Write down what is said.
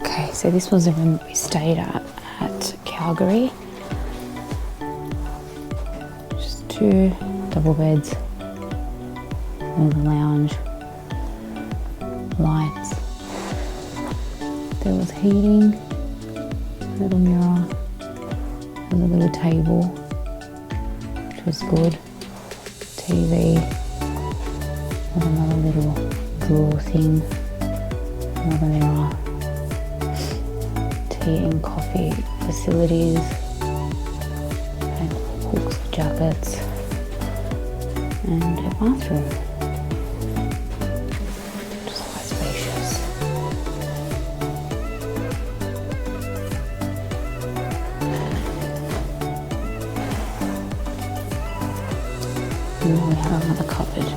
Okay, so this was the room that we stayed at Calgary. Just 2 double beds, little lounge, lights. There was heating, little mirror, there was a little table, which was good, TV, with another little drawer thing, another mirror, tea and coffee facilities, and hooks for jackets, and a bathroom. Just quite spacious. And then we have another cupboard.